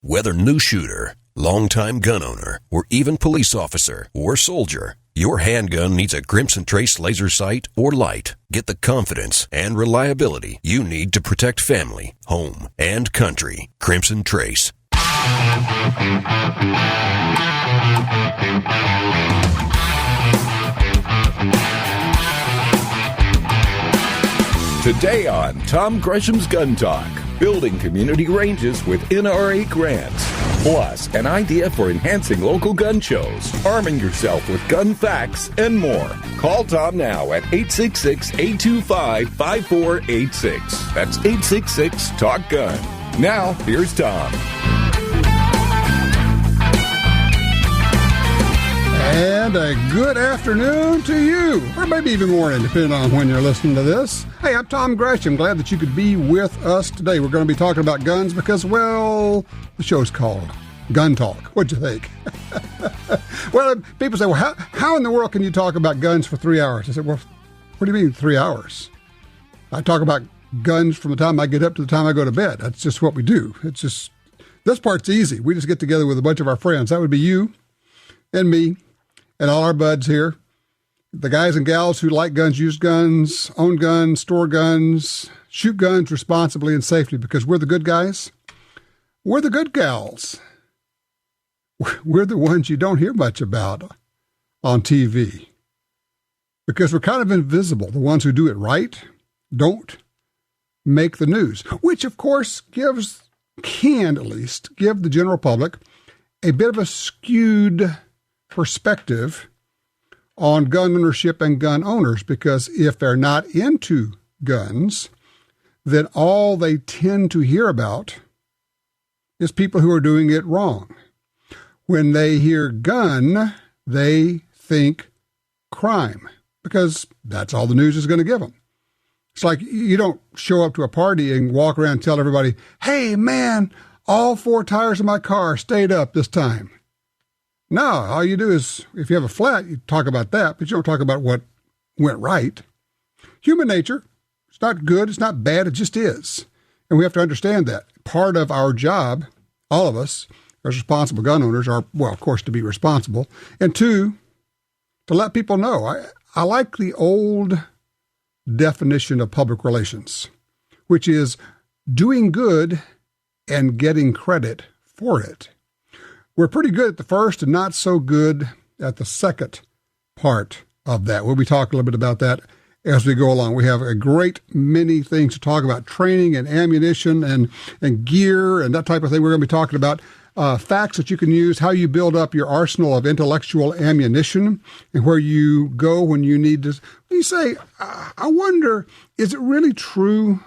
Whether new shooter, longtime gun owner, or even police officer or soldier, your handgun needs a Crimson Trace laser sight or light. Get the confidence and reliability you need to protect family, home, and country. Crimson Trace. Today on Tom Gresham's Gun Talk, building community ranges with NRA grants. Plus, an idea for enhancing local gun shows, arming yourself with gun facts, and more. Call Tom now at 866-825-5486. That's 866-TALK-GUN. Now, here's Tom. And a good afternoon to you, or maybe even morning, depending on when you're listening to this. Hey, I'm Tom Gresham. Glad that you could be with us today. We're going to be talking about guns because, well, the show's called Gun Talk. What'd you think? Well, people say, well, how in the world can you talk about guns for 3 hours? I said, well, what do you mean 3 hours? I talk about guns from the time I get up to the time I go to bed. That's just what we do. It's just, this part's easy. We just get together with a bunch of our friends. That would be you and me and all our buds here, the guys and gals who like guns, use guns, own guns, store guns, shoot guns responsibly and safely, because we're the good guys. We're the good gals. We're the ones you don't hear much about on TV, because we're kind of invisible. The ones who do it right don't make the news, which of course can at least give the general public a bit of a skewed perspective on gun ownership and gun owners, because if they're not into guns, then all they tend to hear about is people who are doing it wrong. When they hear gun, they think crime, because that's all the news is going to give them. It's like you don't show up to a party and walk around and tell everybody, hey, man, all 4 tires of my car stayed up this time. No, all you do is, if you have a flat, you talk about that, but you don't talk about what went right. Human nature, it's not good, it's not bad, it just is. And we have to understand that. Part of our job, all of us, as responsible gun owners, are, well, of course, to be responsible. And 2, to let people know. I like the old definition of public relations, which is doing good and getting credit for it. We're pretty good at the first and not so good at the second part of that. We'll be talking a little bit about that as we go along. We have a great many things to talk about: training and ammunition and gear and that type of thing. We're going to be talking about facts that you can use, how you build up your arsenal of intellectual ammunition, and where you go when you need to. You say, I wonder, is it really true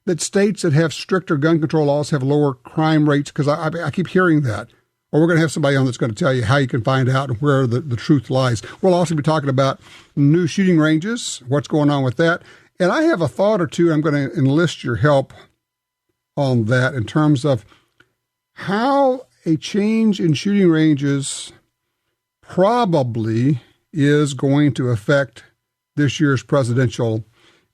that states that have stricter gun control laws have lower crime rates? Because I keep hearing that. Or we're going to have somebody on that's going to tell you how you can find out and where the truth lies. We'll also be talking about new shooting ranges, what's going on with that. And I have a thought or two. I'm going to enlist your help on that in terms of how a change in shooting ranges probably is going to affect this year's presidential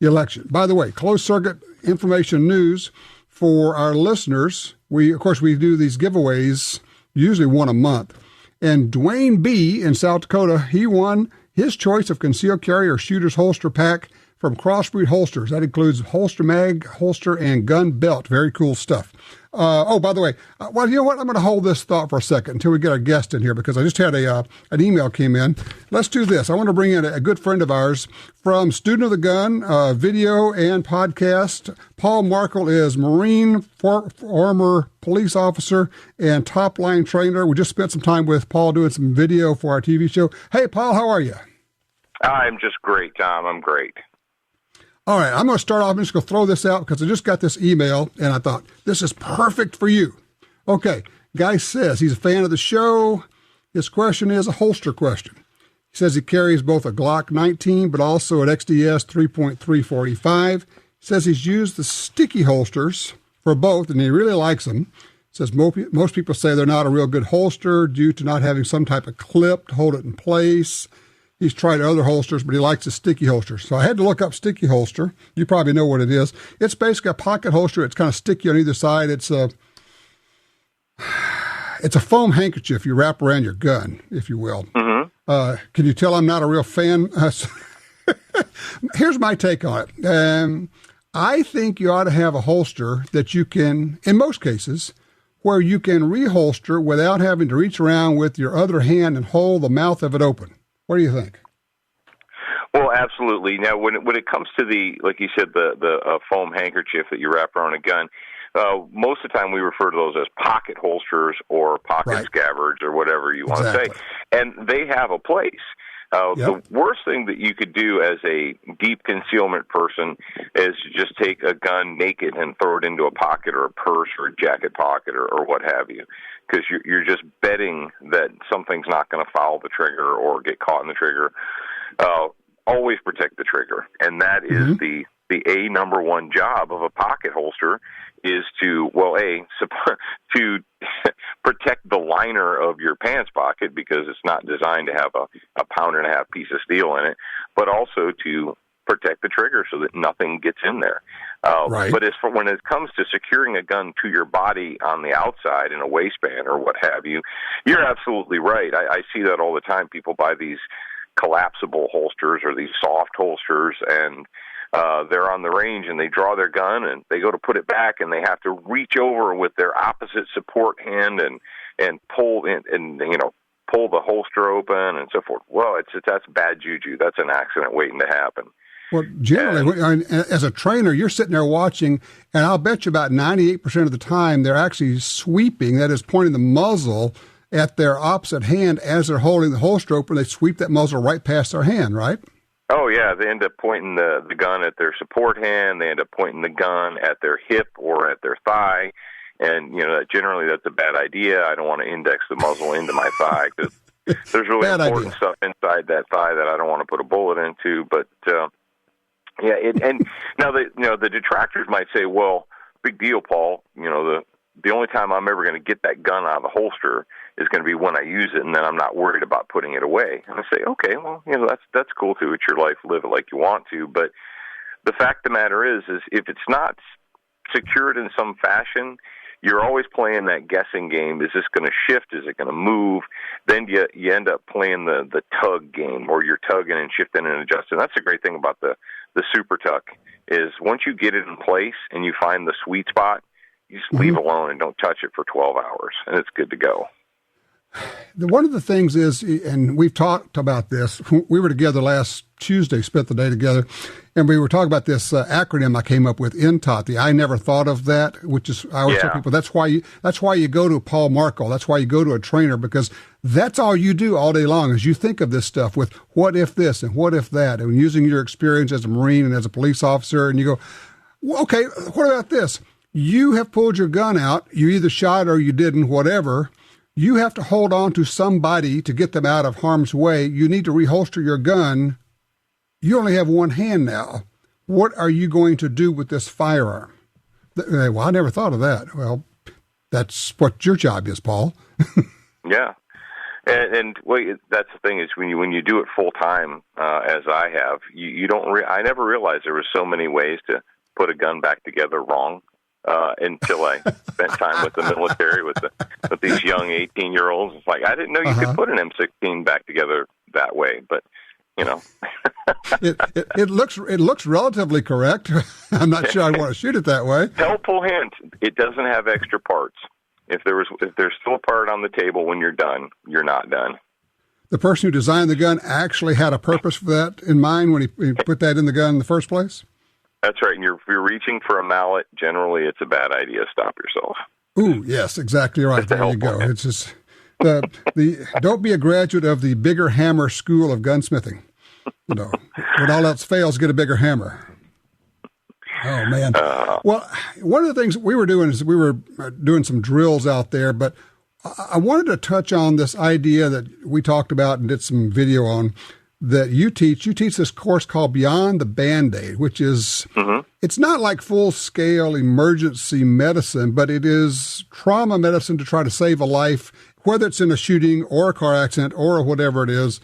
election. By the way, closed circuit information news for our listeners. Of course, we do these giveaways, usually one a month. And Dwayne B. in South Dakota, he won his choice of concealed carry or shooter's holster pack from Crossbreed Holsters. That includes holster mag, holster, and gun belt. Very cool stuff. By the way, well, you know what? I'm going to hold this thought for a second until we get our guest in here, because I just had an email came in. Let's do this. I want to bring in a good friend of ours from Student of the Gun, video and podcast. Paul Markel is Marine, former police officer, and top-line trainer. We just spent some time with Paul doing some video for our TV show. Hey, Paul, how are you? I'm just great, Tom. I'm great. All right, I'm going to start off. I'm just going to throw this out because I just got this email, and I thought, this is perfect for you. Okay, guy says he's a fan of the show. His question is a holster question. He says he carries both a Glock 19, but also an XDS 3.345. He says he's used the sticky holsters for both, and he really likes them. He says most people say they're not a real good holster due to not having some type of clip to hold it in place. He's tried other holsters, but he likes the sticky holster. So I had to look up sticky holster. You probably know what it is. It's basically a pocket holster. It's kind of sticky on either side. It's it's a foam handkerchief you wrap around your gun, if you will. Mm-hmm. Can you tell I'm not a real fan? Here's my take on it. I think you ought to have a holster that you can, in most cases, where you can reholster without having to reach around with your other hand and hold the mouth of it open. What do you think? Well, absolutely. Now, when it comes to like you said, the foam handkerchief that you wrap around a gun, most of the time we refer to those as pocket holsters or pocket scabbards or whatever you want to say, and they have a place. The worst thing that you could do as a deep concealment person is just take a gun naked and throw it into a pocket or a purse or a jacket pocket or what have you, because you're just betting that something's not going to foul the trigger or get caught in the trigger. Always protect the trigger, and that is the number one job of a pocket holster is to protect the liner of your pants pocket, because it's not designed to have a pound-and-a-half piece of steel in it, but also to protect the trigger so that nothing gets in there. But when it comes to securing a gun to your body on the outside in a waistband or what have you, you're absolutely right. I see that all the time. People buy these collapsible holsters or these soft holsters, and they're on the range and they draw their gun and they go to put it back and they have to reach over with their opposite support hand and pull in, and pull the holster open and so forth. Well, that's bad juju. That's an accident waiting to happen. Well, generally, as a trainer, you're sitting there watching, and I'll bet you about 98% of the time they're actually sweeping, that is, pointing the muzzle at their opposite hand as they're holding the holster open. They sweep that muzzle right past their hand, right? Oh, yeah. They end up pointing the gun at their support hand. They end up pointing the gun at their hip or at their thigh. And, generally that's a bad idea. I don't want to index the muzzle into my thigh, because there's really important stuff inside that thigh that I don't want to put a bullet into. But, and now the detractors might say, well, big deal, Paul. The only time I'm ever going to get that gun out of the holster is going to be when I use it, and then I'm not worried about putting it away. And I say, okay, well, that's cool too. It's your life, live it like you want to. But the fact of the matter is if it's not secured in some fashion, you're always playing that guessing game. Is this going to shift? Is it going to move? Then you end up playing the tug game, where you're tugging and shifting and adjusting. That's the great thing about the super tuck, is once you get it in place and you find the sweet spot, you just leave it alone and don't touch it for 12 hours, and it's good to go. One of the things is, and we've talked about this, we were together last Tuesday, spent the day together, and we were talking about this acronym I came up with, NTOT, the I never thought of that, which is, I always tell people, that's why you go to Paul Markel, that's why you go to a trainer, because that's all you do all day long is you think of this stuff with what if this and what if that, and using your experience as a Marine and as a police officer, and you go, well, okay, what about this? You have pulled your gun out, you either shot or you didn't, whatever. You have to hold on to somebody to get them out of harm's way. You need to reholster your gun. You only have one hand now. What are you going to do with this firearm? Well, I never thought of that. Well, that's what your job is, Paul. Yeah. And that's the thing is when you do it full time, as I have, you don't. I never realized there were so many ways to put a gun back together wrong. Until I spent time with the military with these young 18-year-olds. It's like, I didn't know you could put an M16 back together that way, but it looks relatively correct. I'm not sure I'd want to shoot it that way. Helpful hint: it doesn't have extra parts. If there's still a part on the table when you're done, you're not done. The person who designed the gun actually had a purpose for that in mind when he put that in the gun in the first place? That's right. And if you're reaching for a mallet, generally it's a bad idea. Stop yourself. Ooh, yes, exactly right. There you go. It's just don't be a graduate of the bigger hammer school of gunsmithing. When all else fails, get a bigger hammer. Oh man. Well, one of the things we were doing is we were doing some drills out there, but I wanted to touch on this idea that we talked about and did some video on. That you teach this course called Beyond the Band-Aid, which is, it's not like full-scale emergency medicine, but it is trauma medicine to try to save a life, whether it's in a shooting or a car accident or whatever it is.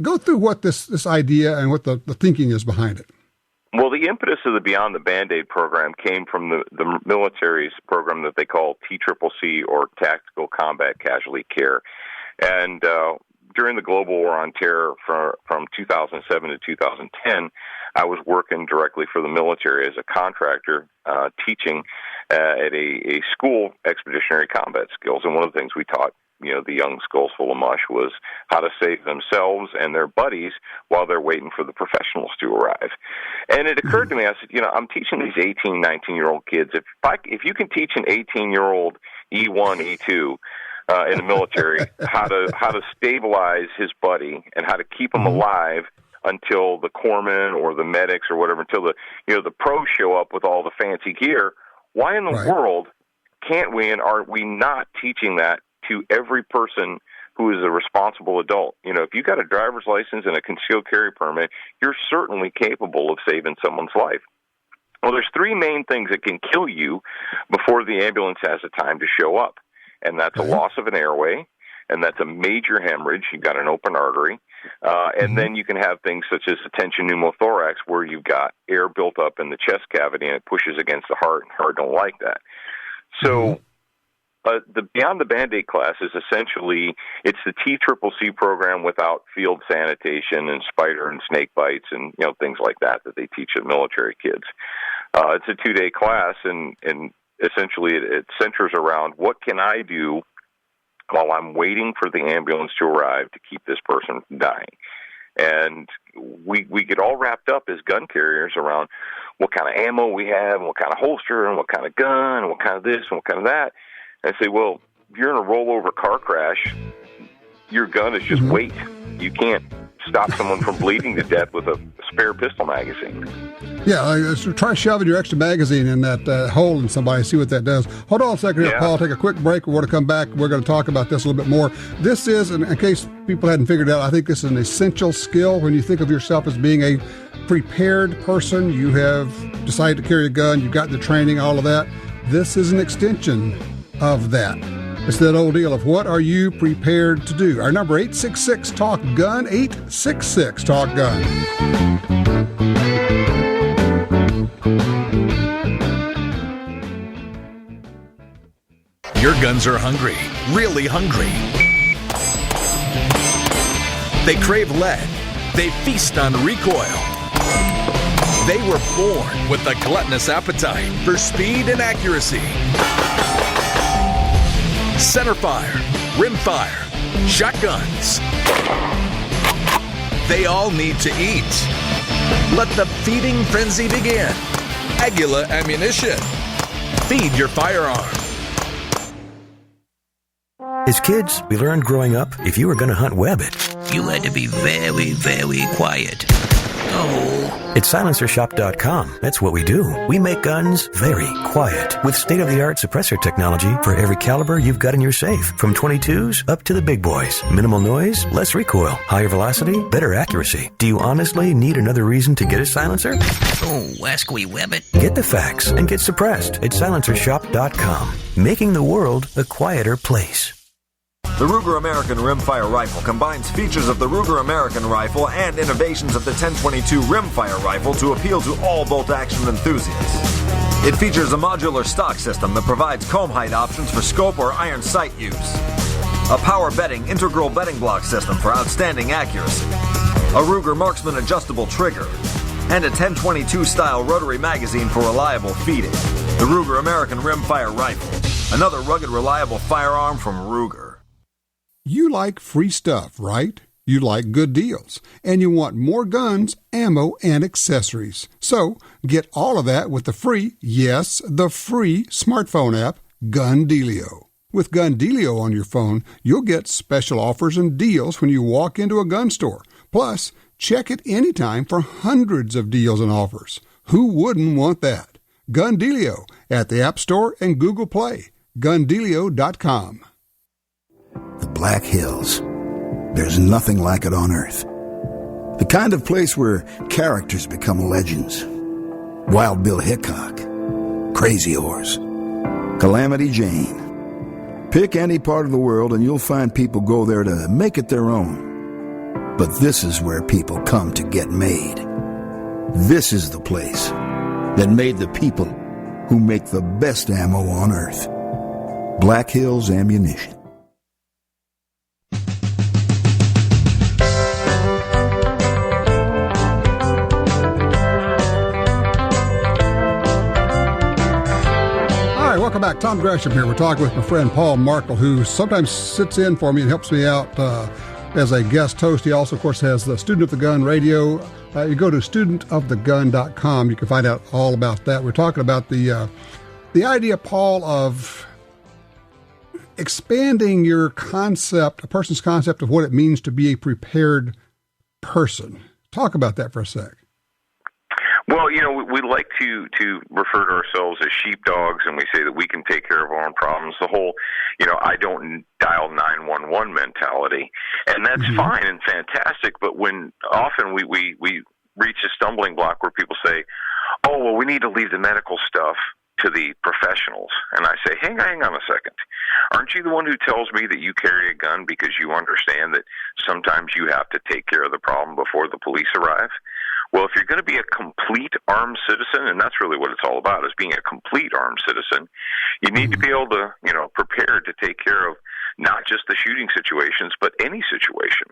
Go through what this idea and what the thinking is behind it. Well, the impetus of the Beyond the Band-Aid program came from the military's program that they call TCCC, or Tactical Combat Casualty Care. And during the Global War on Terror from 2007 to 2010, I was working directly for the military as a contractor, teaching at a school, expeditionary combat skills. And one of the things we taught the young skulls full of mush was how to save themselves and their buddies while they're waiting for the professionals to arrive. And it occurred to me, I said, I'm teaching these 18, 19-year-old kids. If you can teach an 18-year-old E1, E2 in the military how to stabilize his buddy and how to keep him alive until the corpsmen or the medics or whatever, until the pros show up with all the fancy gear, why in the world can't we and are we not teaching that to every person who is a responsible adult? If you got a driver's license and a concealed carry permit, you're certainly capable of saving someone's life. Well, there's three main things that can kill you before the ambulance has the time to show up, and that's a loss of an airway, and that's a major hemorrhage. You've got an open artery, and then you can have things such as a tension pneumothorax, where you've got air built up in the chest cavity and it pushes against the heart, and heart don't like that. So the Beyond the Band-Aid class is essentially, it's the TCCC program without field sanitation and spider and snake bites and things like that they teach at military kids. It's a 2-day class, and essentially it centers around what can I do while I'm waiting for the ambulance to arrive to keep this person from dying. And we get all wrapped up as gun carriers around what kind of ammo we have, and what kind of holster, and what kind of gun, and what kind of this, and what kind of that. And I say, well, if you're in a rollover car crash, your gun is just weight. You can't stop someone from bleeding to death with a spare pistol magazine. Yeah, try shoving your extra magazine in that hole in somebody, see what that does. Hold on a second here, Paul. Take a quick break. We're going to come back. We're going to talk about this a little bit more. This is, in case people hadn't figured it out, I think this is an essential skill. When you think of yourself as being a prepared person, you have decided to carry a gun, you've got the training, all of that. This is an extension of that. It's that old deal of what are you prepared to do? Our number, 866-TALK-GUN, 866-TALK-GUN. Your guns are hungry, really hungry. They crave lead. They feast on recoil. They were born with a gluttonous appetite for speed and accuracy. Centerfire, rimfire, shotguns. They all need to eat. Let the feeding frenzy begin. Aguila Ammunition. Feed your firearm. As kids, we learned growing up, if you were going to hunt webbit, you had to be very, very quiet. Oh. At SilencerShop.com, that's what we do. We make guns very quiet with state-of-the-art suppressor technology for every caliber you've got in your safe, from 22s up to the big boys. Minimal noise, less recoil, higher velocity, better accuracy. Do you honestly need another reason to get a silencer? Oh, ask we webbit. Get the facts and get suppressed at SilencerShop.com, making the world a quieter place. The Ruger American Rimfire Rifle combines features of the Ruger American Rifle and innovations of the 1022 Rimfire Rifle to appeal to all bolt-action enthusiasts. It features a modular stock system that provides comb height options for scope or iron sight use, a power bedding integral bedding block system for outstanding accuracy, a Ruger Marksman adjustable trigger, and a 1022 style rotary magazine for reliable feeding. The Ruger American Rimfire Rifle, another rugged, reliable firearm from Ruger. You like free stuff, right? You like good deals, and you want more guns, ammo, and accessories. So get all of that with the free, yes, the free smartphone app, Gun Dealio. With Gun Dealio on your phone, you'll get special offers and deals when you walk into a gun store. Plus, check it anytime for hundreds of deals and offers. Who wouldn't want that? Gun Dealio at the App Store and Google Play. GunDealio.com. The Black Hills. There's nothing like it on Earth. The kind of place where characters become legends. Wild Bill Hickok, Crazy Horse, Calamity Jane. Pick any part of the world and you'll find people go there to make it their own. But this is where people come to get made. This is the place that made the people who make the best ammo on earth. Black Hills Ammunition. Welcome back. Tom Gresham here. We're talking with my friend Paul Markel, who sometimes sits in for me and helps me out as a guest host. He also, of course, has the Student of the Gun radio. You go to studentofthegun.com. You can find out all about that. We're talking about the idea, Paul, of expanding your concept, a person's concept of what it means to be a prepared person. Talk about that for a sec. Well, we like to refer to ourselves as sheepdogs, and we say that we can take care of our own problems. The whole, I don't dial 911 mentality, and that's fine and fantastic. But when often we reach a stumbling block where people say, "Oh, well, we need to leave the medical stuff to the professionals," and I say, "Hang on a second. Aren't you the one who tells me that you carry a gun because you understand that sometimes you have to take care of the problem before the police arrive?" Well, if you're going to be a complete armed citizen, and that's really what it's all about, is being a complete armed citizen, you need to be able to, prepare to take care of not just the shooting situations, but any situation.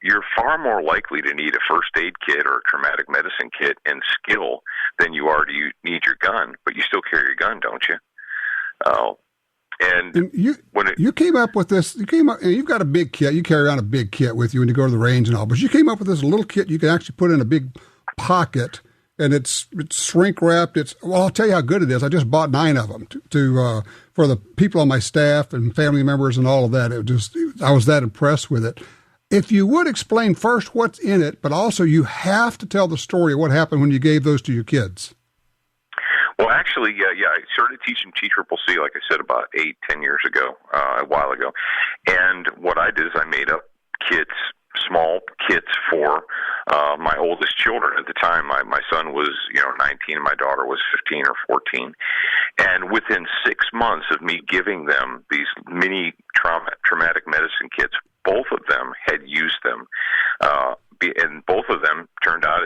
You're far more likely to need a first aid kit or a traumatic medicine kit and skill than you are to need your gun, but you still carry your gun, don't you? And you came up with this. You've got a big kit. You carry around a big kit with you when you go to the range and all. But you came up with this little kit you can actually put in a big pocket, and it's shrink wrapped. I'll tell you how good it is. I just bought 9 of them for the people on my staff and family members and all of that. I was that impressed with it. If you would explain first what's in it, but also you have to tell the story of what happened when you gave those to your kids. Well, actually, I started teaching TCCC, like I said, about 8-10 years ago, a while ago. And what I did is I made up small kits for my oldest children at the time. My son was, 19, and my daughter was 15 or 14. And within 6 months of me giving them these mini traumatic medicine kits, both of them had used them. And both of them, turned out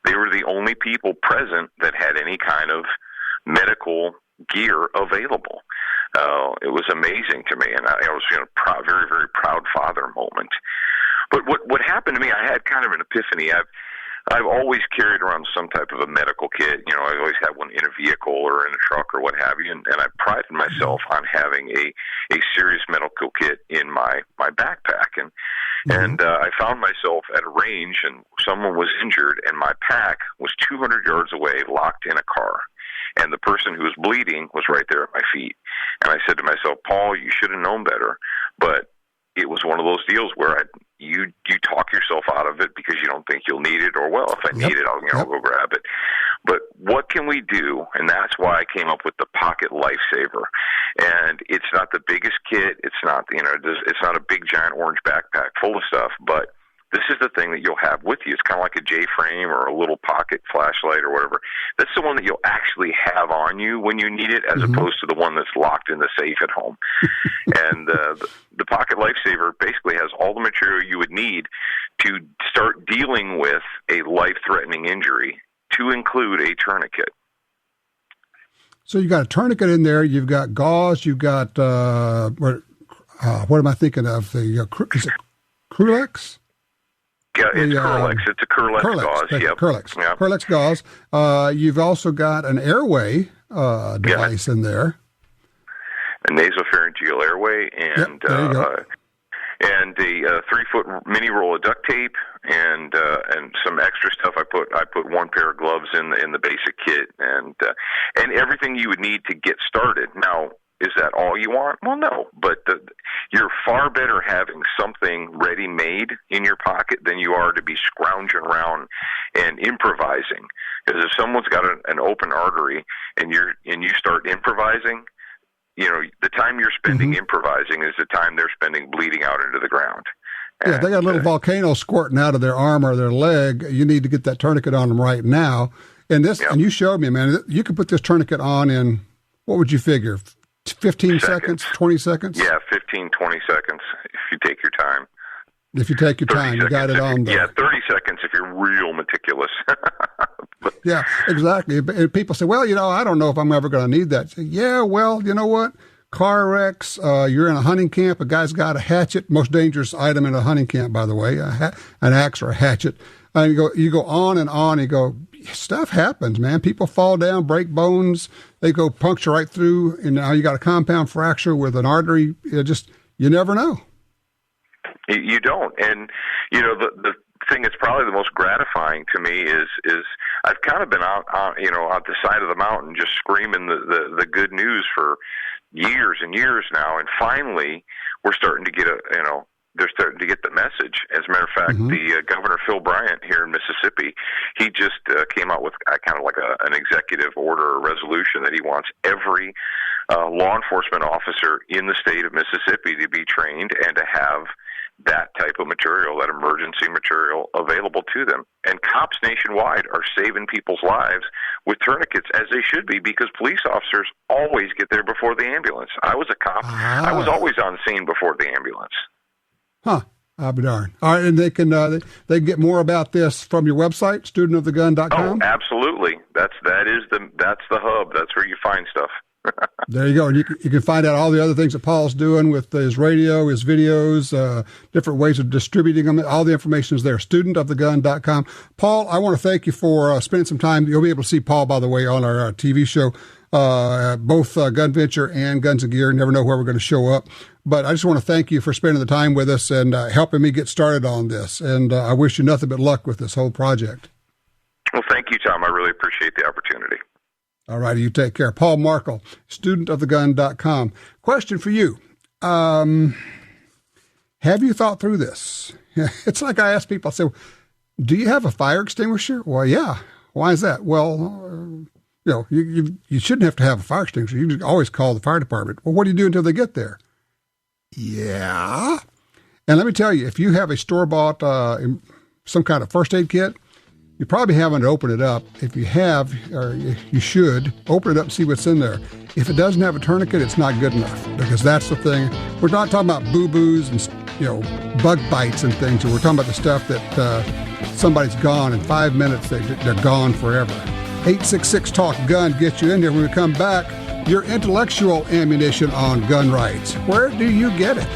they were the only people present that had any kind of medical gear available. It was amazing to me, and I was very, very proud father moment. But what happened to me, I had kind of an epiphany. I've always carried around some type of a medical kit. I always had one in a vehicle or in a truck or what have you, and I prided myself on having a serious medical kit in my backpack. And I found myself at a range, and someone was injured, and my pack was 200 yards away, locked in a car. And the person who was bleeding was right there at my feet. And I said to myself, Paul, you should have known better. But it was one of those deals where you talk yourself out of it because you don't think you'll need it, or, well, if I need it, I'll go grab it. But what can we do? And that's why I came up with the Pocket Lifesaver. And it's not the biggest kit. It's not, it's not a big giant orange backpack full of stuff, but this is the thing that you'll have with you. It's kind of like a J-frame or a little pocket flashlight or whatever. That's the one that you'll actually have on you when you need it, as opposed to the one that's locked in the safe at home. And the Pocket Lifesaver basically has all the material you would need to start dealing with a life-threatening injury, to include a tourniquet. So you've got a tourniquet in there. You've got gauze. You've got what am I thinking of? Is it Curlex? Yeah, it's Curlex. It's a Curlex gauze. Yep. Curlex. Yep. Curlex gauze. You've also got an airway device in there. A nasopharyngeal airway, and and a 3-foot mini roll of duct tape, and some extra stuff. I put one pair of gloves in the basic kit, and everything you would need to get started. Now, is that all you want? Well, no, but you're far better having something ready-made in your pocket than you are to be scrounging around and improvising. Because if someone's got an open artery and you start improvising, the time you're spending improvising is the time they're spending bleeding out into the ground. And, they got a little volcano squirting out of their arm or their leg. You need to get that tourniquet on them right now. And and you showed me, man, you could put this tourniquet on in, what would you figure, 15 seconds, 20 seconds? Yeah, 15, 20 seconds if you take your time. If you take your time, you got it on there. Yeah, 30 seconds if you're real meticulous. Yeah, exactly. And people say, well, I don't know if I'm ever going to need that. Say, yeah, well, you know what? Car wrecks, you're in a hunting camp, a guy's got a hatchet, most dangerous item in a hunting camp, by the way, an axe or a hatchet. And you go on and on, you go, stuff happens, man. People fall down, break bones, they go puncture right through, and now you got a compound fracture with an artery. You never know. You don't. And, the thing that's probably the most gratifying to me is I've kind of been out the side of the mountain just screaming the good news for years and years now, and finally we're starting to get they're starting to get the message. As a matter of fact, the Governor Phil Bryant here in Mississippi, he just came out with kind of like an executive order or resolution that he wants every law enforcement officer in the state of Mississippi to be trained and to have that type of material, that emergency material, available to them. And cops nationwide are saving people's lives with tourniquets, as they should be, because police officers always get there before the ambulance. I was a cop. I was always on scene before the ambulance. Huh. I'll be darned. All right, and they can get more about this from your website, studentofthegun.com? Oh, absolutely. That's the hub. That's where you find stuff. There you go. And you can find out all the other things that Paul's doing with his radio, his videos, different ways of distributing them. All the information is there, studentofthegun.com. Paul, I want to thank you for spending some time. You'll be able to see Paul, by the way, on our TV show, both Gun Venture and Guns and Gear. Never know where we're going to show up. But I just want to thank you for spending the time with us and helping me get started on this. And I wish you nothing but luck with this whole project. Well, thank you, Tom. I really appreciate the opportunity. All righty, you take care. Paul Markel, studentofthegun.com. Question for you. Have you thought through this? It's like I ask people, I say, do you have a fire extinguisher? Well, yeah. Why is that? Well, you shouldn't have to have a fire extinguisher. You can always call the fire department. Well, what do you do until they get there? Yeah. And let me tell you, if you have a store-bought some kind of first aid kit, you probably haven't opened it up. If you have, or you should, open it up and see what's in there. If it doesn't have a tourniquet, it's not good enough, because that's the thing. We're not talking about boo-boos and bug bites and things. We're talking about the stuff that somebody's gone in 5 minutes. They're gone forever. 866-TALK-GUN gets you in there. When we come back, your intellectual ammunition on gun rights. Where do you get it?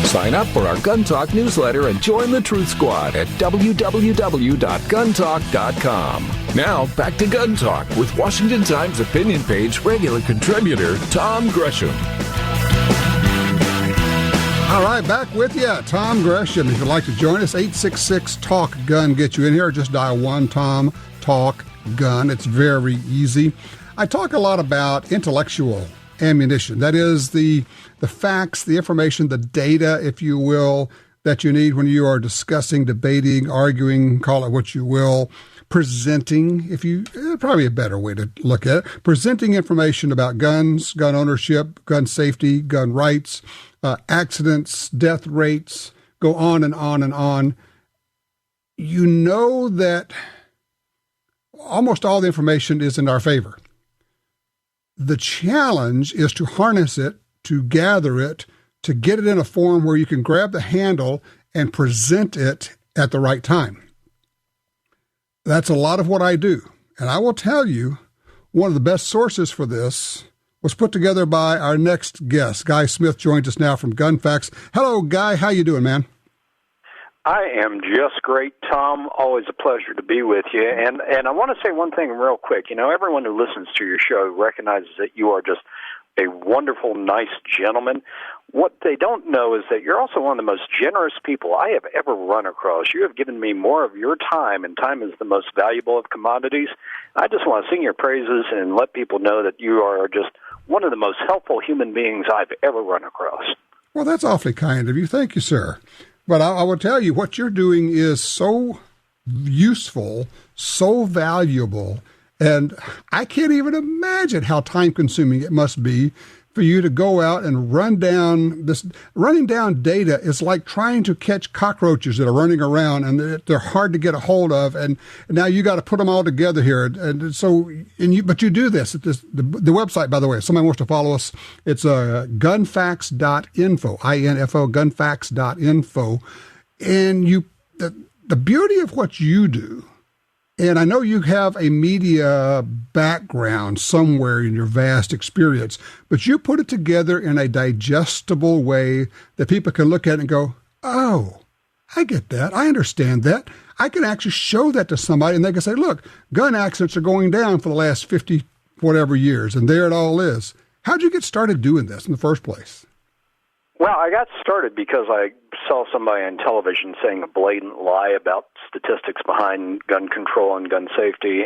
Sign up for our Gun Talk newsletter and join the Truth Squad at www.guntalk.com. Now, back to Gun Talk with Washington Times opinion page regular contributor Tom Gresham. All right, back with you, Tom Gresham. If you'd like to join us, 866-TALK-GUN get you in here. Just dial 1-TOM-TALK-GUN. It's very easy. I talk a lot about intellectual ammunition. That is the facts, the information, the data, if you will, that you need when you are discussing, debating, arguing, call it what you will, presenting, probably a better way to look at it, presenting information about guns, gun ownership, gun safety, gun rights, accidents, death rates, go on and on and on. You know that almost all the information is in our favor. The challenge is to harness it, to gather it, to get it in a form where you can grab the handle and present it at the right time. That's a lot of what I do. And I will tell you, one of the best sources for this was put together by our next guest. Guy Smith joins us now from Gun Facts. Hello, Guy. How you doing, man? I am just great, Tom. Always a pleasure to be with you. And I want to say one thing real quick. Everyone who listens to your show recognizes that you are just a wonderful, nice gentleman. What they don't know is that you're also one of the most generous people I have ever run across. You have given me more of your time, and time is the most valuable of commodities. I just want to sing your praises and let people know that you are just one of the most helpful human beings I've ever run across. Well, that's awfully kind of you. Thank you, sir. But I will tell you, what you're doing is so useful, so valuable, and I can't even imagine how time-consuming it must be for you to go out and run down this. Running down data is like trying to catch cockroaches that are running around and they're hard to get a hold of. And now you got to put them all together here. And so, but you do this. The website, by the way, if somebody wants to follow us, it's gunfacts.info, INFO, gunfacts.info. And the beauty of what you do, and I know you have a media background somewhere in your vast experience, but you put it together in a digestible way that people can look at it and go, oh, I get that. I understand that. I can actually show that to somebody and they can say, look, gun accidents are going down for the last 50 whatever years, and there it all is. How'd you get started doing this in the first place? Well, I got started because I saw somebody on television saying a blatant lie about statistics behind gun control and gun safety,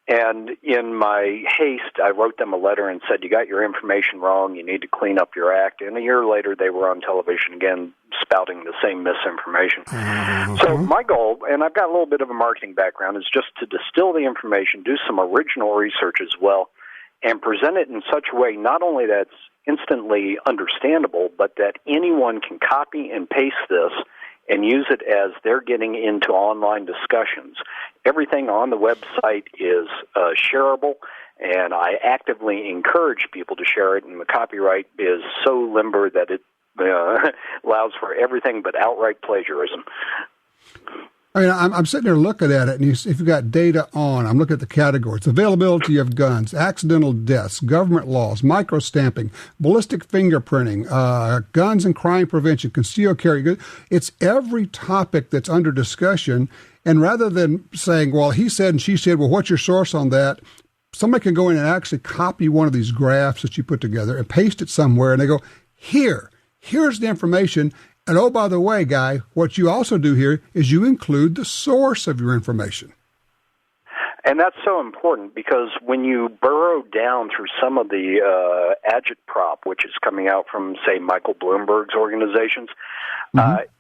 and in my haste, I wrote them a letter and said, you got your information wrong, you need to clean up your act, and a year later they were on television again spouting the same misinformation. Mm-hmm. So my goal, and I've got a little bit of a marketing background, is just to distill the information, do some original research as well, and present it in such a way not only that's instantly understandable, but that anyone can copy and paste this and use it as they're getting into online discussions. Everything on the website is shareable, and I actively encourage people to share it, and the copyright is so limber that it allows for everything but outright plagiarism. I mean, I'm sitting there looking at it, and if you've got data on, I'm looking at the categories: availability of guns, accidental deaths, government laws, microstamping, ballistic fingerprinting, guns and crime prevention, concealed carry. It's every topic that's under discussion. And rather than saying, well, he said and she said, well, what's your source on that? Somebody can go in and actually copy one of these graphs that you put together and paste it somewhere, and they go, here's the information. And oh, by the way, Guy, what you also do here is you include the source of your information. And that's so important because when you burrow down through some of the agitprop, which is coming out from, say, Michael Bloomberg's organizations,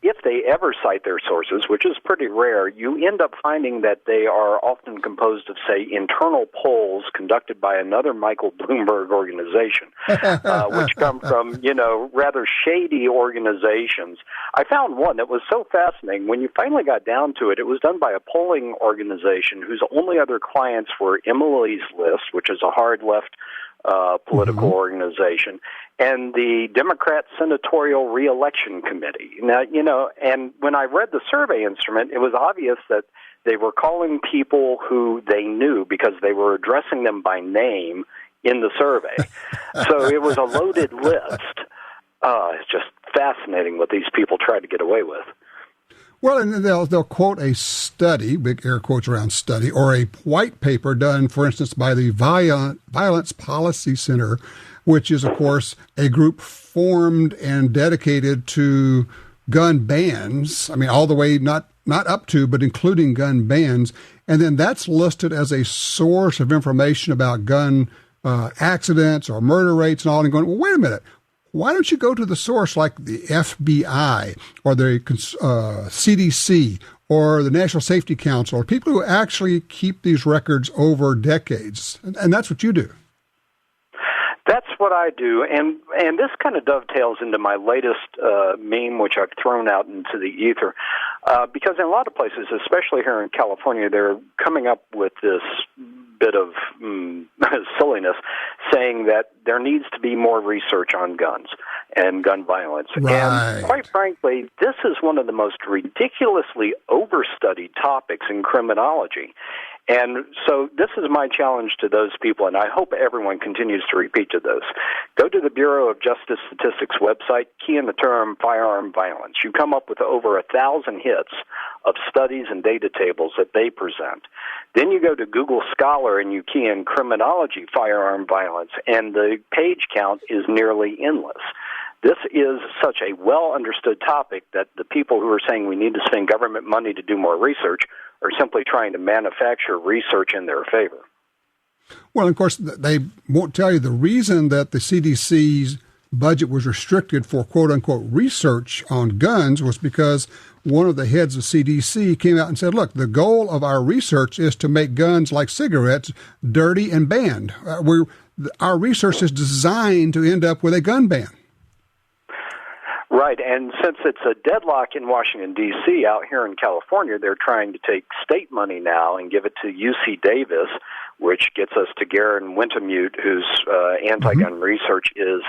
if they ever cite their sources, which is pretty rare, you end up finding that they are often composed of, say, internal polls conducted by another Michael Bloomberg organization, which come from, rather shady organizations. I found one that was so fascinating. When you finally got down to it, it was done by a polling organization whose only other clients were Emily's List, which is a hard left political organization, and the Democrat Senatorial Reelection Committee. Now, and when I read the survey instrument, it was obvious that they were calling people who they knew because they were addressing them by name in the survey. So it was a loaded list. It's just fascinating what these people tried to get away with. Well, and they'll quote a study, big air quotes around study, or a white paper done, for instance, by the Violence Policy Center, which is, of course, a group formed and dedicated to gun bans. I mean, all the way, not up to, but including gun bans. And then that's listed as a source of information about gun accidents or murder rates and all, and going, well, wait a minute. Why don't you go to the source like the FBI or the CDC or the National Safety Council, or people who actually keep these records over decades? And that's what you do. That's what I do, and this kind of dovetails into my latest meme, which I've thrown out into the ether, because in a lot of places, especially here in California, they're coming up with this bit of silliness, saying that there needs to be more research on guns and gun violence. Right. And quite frankly, this is one of the most ridiculously overstudied topics in criminology. And so this is my challenge to those people, and I hope everyone continues to repeat to those. Go to the Bureau of Justice Statistics website, key in the term firearm violence. You come up with over 1,000 hits of studies and data tables that they present. Then you go to Google Scholar and you key in criminology firearm violence, and the page count is nearly endless. This is such a well-understood topic that the people who are saying we need to spend government money to do more research are simply trying to manufacture research in their favor. Well, of course, they won't tell you the reason that the CDC's budget was restricted for quote-unquote research on guns was because one of the heads of CDC came out and said, look, the goal of our research is to make guns like cigarettes dirty and banned. our research is designed to end up with a gun ban. Right, and since it's a deadlock in Washington, D.C., out here in California, they're trying to take state money now and give it to UC Davis, which gets us to Garen Wintemute, whose anti-gun research is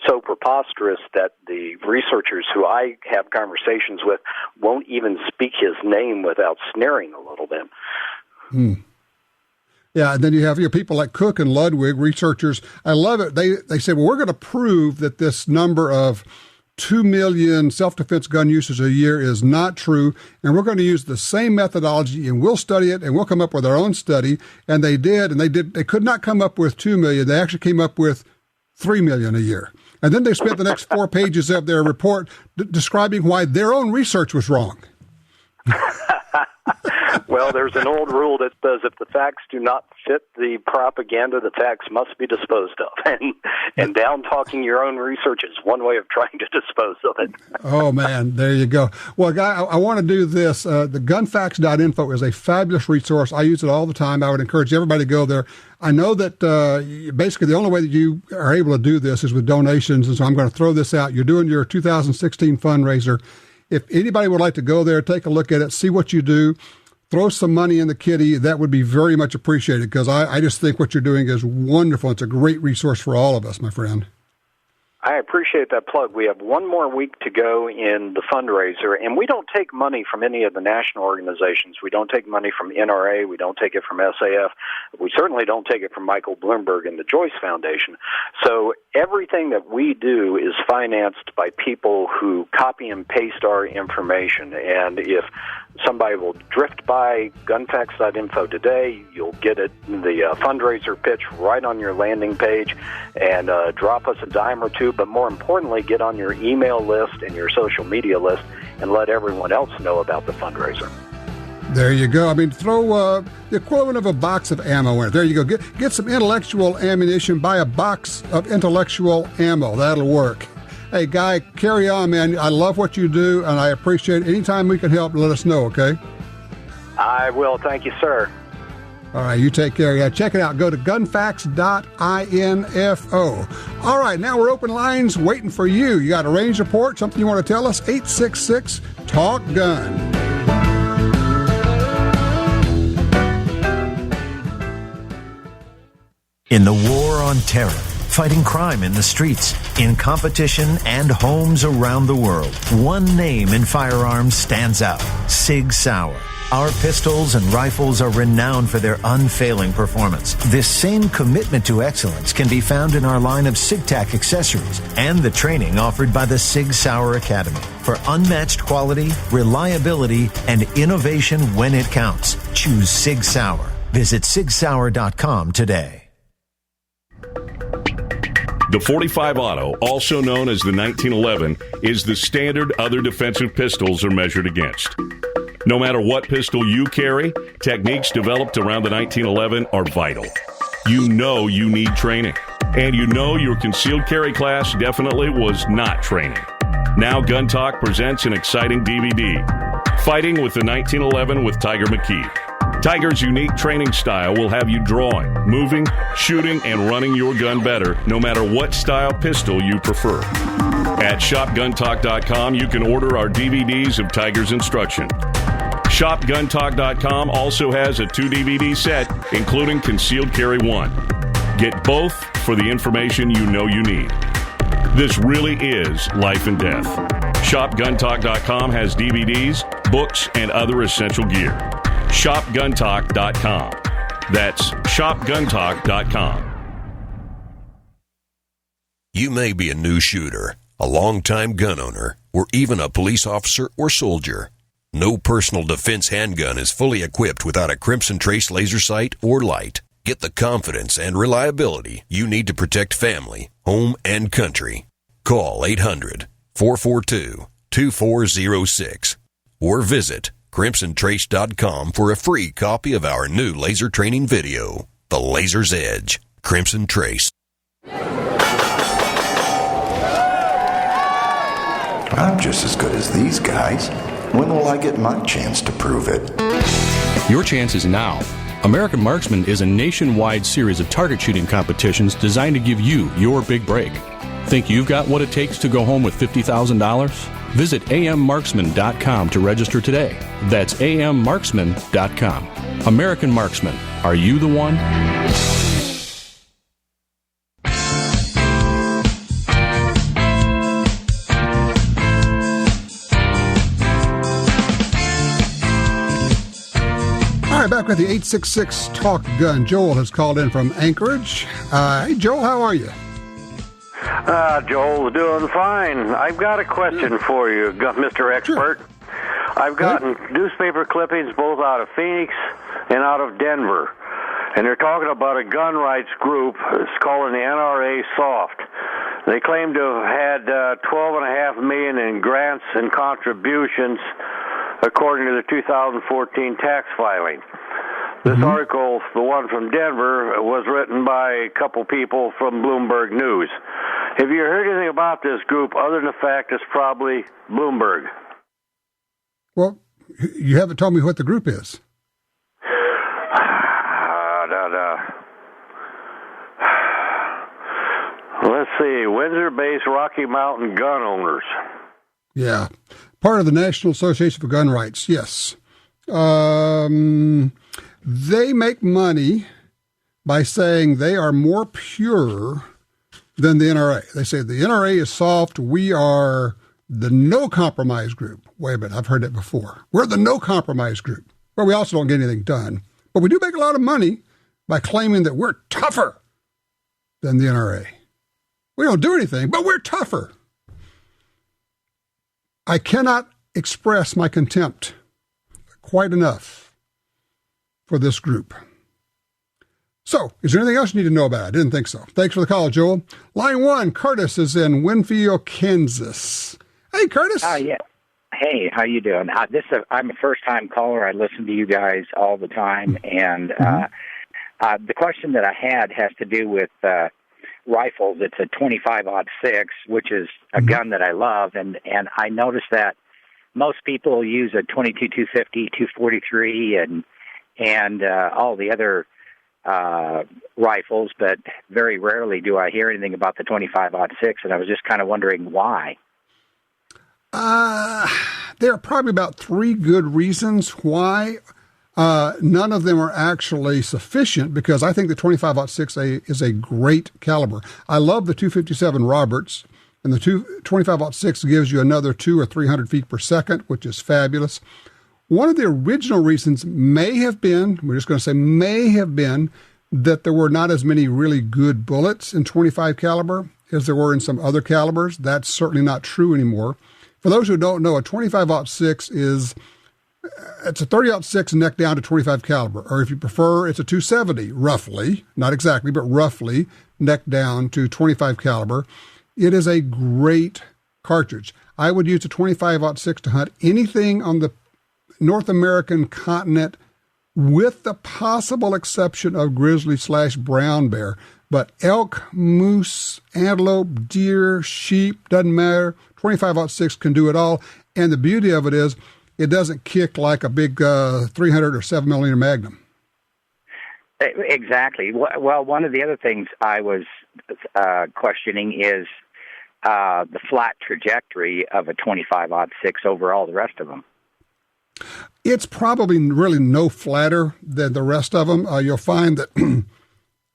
so preposterous that the researchers who I have conversations with won't even speak his name without sneering a little bit. Yeah, and then you have people like Cook and Ludwig, researchers. I love it. They say, well, we're going to prove that this number of 2 million self-defense gun uses a year is not true, and we're going to use the same methodology, and we'll study it, and we'll come up with our own study. And they did, and they could not come up with 2 million. They actually came up with 3 million a year. And then they spent the next 4 pages of their report describing why their own research was wrong. Well, there's an old rule that says if the facts do not fit the propaganda, the facts must be disposed of. And down-talking your own research is one way of trying to dispose of it. Oh, man, there you go. Well, Guy, I want to do this. The gunfacts.info is a fabulous resource. I use it all the time. I would encourage everybody to go there. I know that basically the only way that you are able to do this is with donations, and so I'm going to throw this out. You're doing your 2016 fundraiser. If anybody would like to go there, take a look at it, see what you do, throw some money in the kitty, that would be very much appreciated, because I just think what you're doing is wonderful. It's a great resource for all of us, my friend. I appreciate that plug. We have one more week to go in the fundraiser, and we don't take money from any of the national organizations. We don't take money from NRA. We don't take it from SAF. We certainly don't take it from Michael Bloomberg and the Joyce Foundation. So everything that we do is financed by people who copy and paste our information. And if somebody will drift by gunfacts.info today, you'll get it, the fundraiser pitch right on your landing page, and drop us a dime or two, but more importantly, get on your email list and your social media list and let everyone else know about the fundraiser. There you go. I mean, throw the equivalent of a box of ammo in it. There you go. Get some intellectual ammunition. Buy a box of intellectual ammo. That'll work. Hey, Guy, carry on, man. I love what you do, and I appreciate it. Anytime we can help, let us know, okay? I will. Thank you, sir. All right, you take care. Yeah, check it out. Go to gunfacts.info. All right, now we're open lines waiting for you. You got a range report, something you want to tell us? 866-TALK-GUN. In the war on terror, fighting crime in the streets, in competition and homes around the world, one name in firearms stands out: Sig Sauer. Our pistols and rifles are renowned for their unfailing performance. This same commitment to excellence can be found in our line of SigTac accessories and the training offered by the Sig Sauer Academy. For unmatched quality, reliability, and innovation when it counts, choose Sig Sauer. Visit sigsauer.com today. The .45 Auto, also known as the 1911, is the standard other defensive pistols are measured against. No matter what pistol you carry, techniques developed around the 1911 are vital. You know you need training, and you know your concealed carry class definitely was not training. Now Gun Talk presents an exciting DVD, Fighting with the 1911 with Tiger McKee. Tiger's unique training style will have you drawing, moving, shooting, and running your gun better, no matter what style pistol you prefer. At ShopGunTalk.com, you can order our DVDs of Tiger's instruction. ShopGunTalk.com also has a 2-DVD set, including Concealed Carry 1. Get both for the information you know you need. This really is life and death. ShopGunTalk.com has DVDs, books, and other essential gear. ShopGunTalk.com. That's ShopGunTalk.com. You may be a new shooter, a longtime gun owner, or even a police officer or soldier. No personal defense handgun is fully equipped without a Crimson Trace laser sight or light. Get the confidence and reliability you need to protect family, home, and country. Call 800-442-2406 or visit CrimsonTrace.com for a free copy of our new laser training video, The Laser's Edge, Crimson Trace. I'm just as good as these guys. When will I get my chance to prove it? Your chance is now. American Marksman is a nationwide series of target shooting competitions designed to give you your big break. Think you've got what it takes to go home with $50,000? Visit ammarksman.com to register today. That's ammarksman.com. American Marksman. Are you the one? Back with the 866 Talk Gun. Joel has called in from Anchorage. Hey, Joel, how are you? Joel's doing fine. I've got a question for you, Mr. Expert. Sure. I've gotten newspaper clippings both out of Phoenix and out of Denver, and they're talking about a gun rights group. It's called the NRA Soft. They claim to have had $12.5 million in grants and contributions, according to the 2014 tax filing. This article, the one from Denver, was written by a couple people from Bloomberg News. Have you heard anything about this group other than the fact it's probably Bloomberg? Well, you haven't told me what the group is. Let's see, Windsor-based Rocky Mountain Gun Owners. Yeah, part of the National Association for Gun Rights, yes. They make money by saying they are more pure than the NRA. They say the NRA is soft. We are the no compromise group. Wait a minute, I've heard that before. We're the no compromise group. Well, we also don't get anything done. But we do make a lot of money by claiming that we're tougher than the NRA. We don't do anything, but we're tougher. I cannot express my contempt quite enough for this group. So, is there anything else you need to know about it? I didn't think so. Thanks for the call, Joel. Line 1, Curtis is in Winfield, Kansas. Hey, Curtis. Yeah. Hey, how you doing? I'm a first-time caller. I listen to you guys all the time, and the question that I had has to do with rifles. It's a 25-06, which is a gun that I love, and I noticed that most people use a 22, 250, 243, and all the other rifles, but very rarely do I hear anything about the 25-06, and I was just kind of wondering why. There are probably about 3 good reasons why. None of them are actually sufficient, because I think the 25-06 is a great caliber. I love the 257 Roberts, and the 25-06 gives you another 200 or 300 feet per second, which is fabulous. One of the original reasons may have been, we're just going to say may have been, that there were not as many really good bullets in 25 caliber as there were in some other calibers. That's certainly not true anymore. For those who don't know, a 25-06 it's a 30-06 neck down to 25 caliber, or if you prefer, it's a 270, roughly, not exactly, but roughly neck down to 25 caliber. It is a great cartridge. I would use a 25-06 to hunt anything on the North American continent, with the possible exception of grizzly/brown bear. But elk, moose, antelope, deer, sheep, doesn't matter. 25-06 can do it all. And the beauty of it is it doesn't kick like a big 300 or 7mm Magnum. Exactly. Well, one of the other things I was questioning is the flat trajectory of a 25-06 over all the rest of them. It's probably really no flatter than the rest of them. You'll find that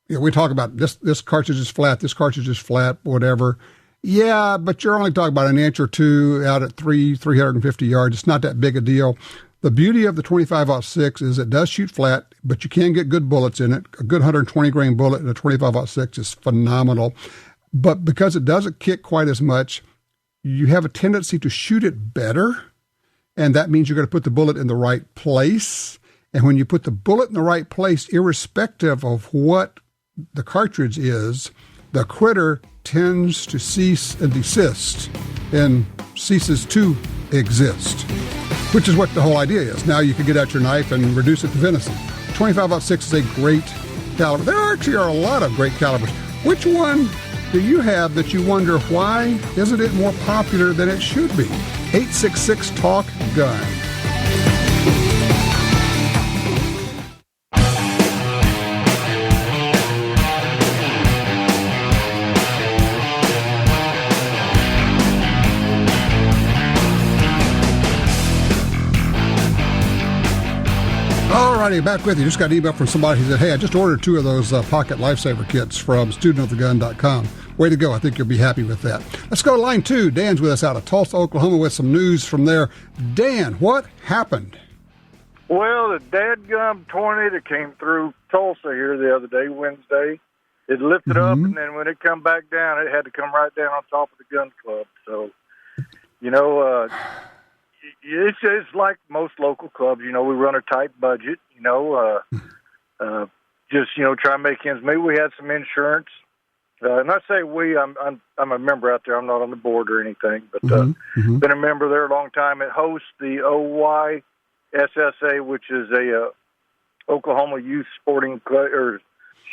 we talk about this cartridge is flat, this cartridge is flat, whatever. Yeah, but you're only talking about an inch or two out at 350 yards. It's not that big a deal. The beauty of the 25-06 is it does shoot flat, but you can get good bullets in it. A good 120-grain bullet in a 25-06 is phenomenal. But because it doesn't kick quite as much, you have a tendency to shoot it better. And that means you're going to put the bullet in the right place. And when you put the bullet in the right place, irrespective of what the cartridge is, the critter tends to cease and desist and ceases to exist, which is what the whole idea is. Now you can get out your knife and reduce it to venison. 25-06 is a great caliber. There actually are a lot of great calibers. Which one do you have that you wonder why isn't it more popular than it should be? 866-TALK-GUN. Alrighty, back with you. Just got an email from somebody who said, hey, I just ordered 2 of those Pocket Lifesaver kits from studentofthegun.com. Way to go. I think you'll be happy with that. Let's go to line 2. Dan's with us out of Tulsa, Oklahoma with some news from there. Dan, what happened? Well, the dadgum tornado came through Tulsa here the other day, Wednesday. It lifted up, and then when it come back down, it had to come right down on top of the gun club. So, it's like most local clubs. We run a tight budget. Just try and make ends meet. We had some insurance, and I say we. I'm a member out there. I'm not on the board or anything, but been a member there a long time. It hosts the OYSSA, which is a Oklahoma Youth Sporting or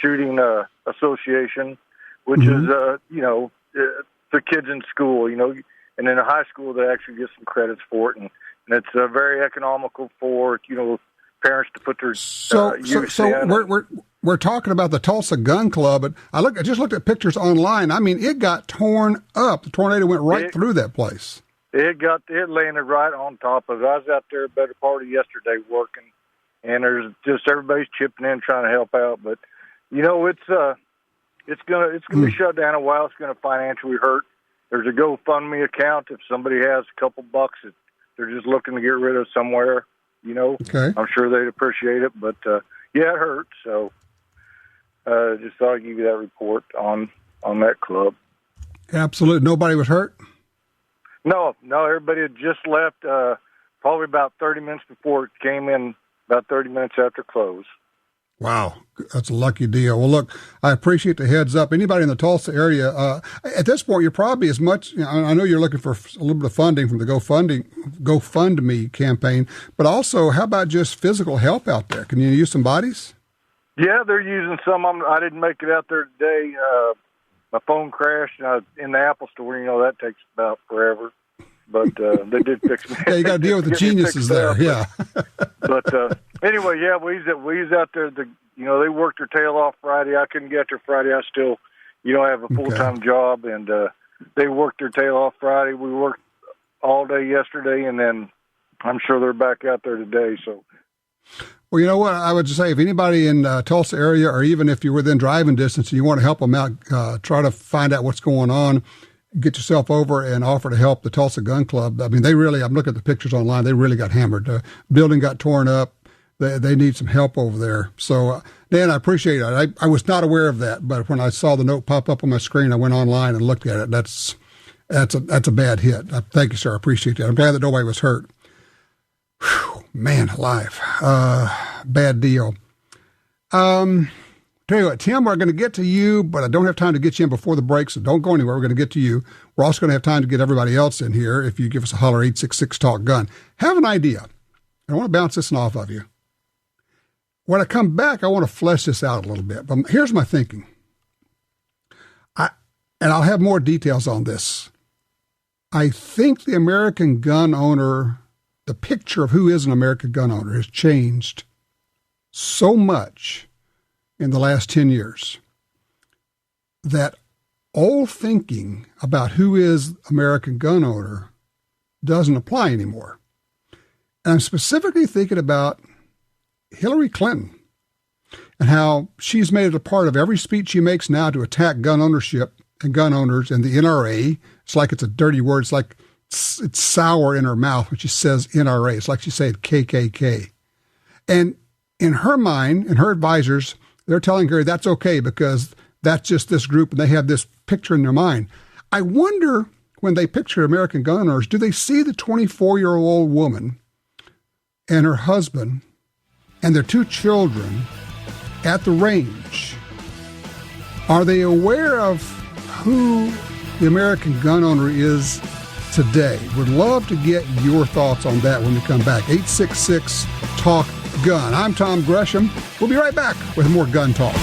Shooting Association, which is for kids in school. And in a high school, they actually get some credits for it, and it's very economical for parents to put their youth in. We're talking about the Tulsa Gun Club, but I just looked at pictures online. I mean, it got torn up. The tornado went right through that place. It landed right on top of it. I was out there a better part of yesterday working, and there's just everybody's chipping in trying to help out. But it's gonna be shut down a while. It's gonna financially hurt. There's a GoFundMe account if somebody has a couple bucks that they're just looking to get rid of somewhere. Okay. I'm sure they'd appreciate it, but it hurts. So just thought I'd give you that report on that club. Absolutely. Nobody was hurt? No, everybody had just left probably about 30 minutes before it came in, about 30 minutes after close. Wow, that's a lucky deal. Well, look, I appreciate the heads up. Anybody in the Tulsa area, at this point, you're probably as much, I know you're looking for a little bit of funding from the GoFundMe campaign, but also, how about just physical help out there? Can you use some bodies? Yeah, they're using some. I didn't make it out there today. My phone crashed in the Apple store. That takes about forever. But they did fix me. Yeah, you got to deal with the geniuses there. But anyway, we was out there. They worked their tail off Friday. I couldn't get there Friday. I still, have a full-time job, and they worked their tail off Friday. We worked all day yesterday, and then I'm sure they're back out there today. So. Well, you know what? I would just say if anybody in Tulsa area, or even if you're within driving distance and you want to help them out, try to find out what's going on. Get yourself over and offer to help the Tulsa Gun Club. I mean, I'm looking at the pictures online. They really got hammered. Building got torn up. They need some help over there. So, Dan, I appreciate it. I was not aware of that, but when I saw the note pop up on my screen, I went online and looked at it. That's a bad hit. Thank you, sir. I appreciate that. I'm glad that nobody was hurt. Whew, man alive. Bad deal. Tell you what, Tim, we're going to get to you, but I don't have time to get you in before the break, so don't go anywhere. We're going to get to you. We're also going to have time to get everybody else in here if you give us a holler, 866-TALK-GUN. Have an idea. I want to bounce this off of you. When I come back, I want to flesh this out a little bit, but here's my thinking. And I'll have more details on this. I think the American gun owner, the picture of who is an American gun owner has changed so much in the last 10 years, that old thinking about who is American gun owner doesn't apply anymore. And I'm specifically thinking about Hillary Clinton and how she's made it a part of every speech she makes now to attack gun ownership and gun owners and the NRA. It's like it's a dirty word. It's like it's sour in her mouth when she says NRA. It's like she said KKK. And in her mind, and her advisors, they're telling her that's okay because that's just this group and they have this picture in their mind. I wonder when they picture American gun owners, do they see the 24-year-old woman and her husband and their 2 children at the range? Are they aware of who the American gun owner is today? Would love to get your thoughts on that when we come back. 866-TALK-GUN. I'm Tom Gresham. We'll be right back with more Gun Talk.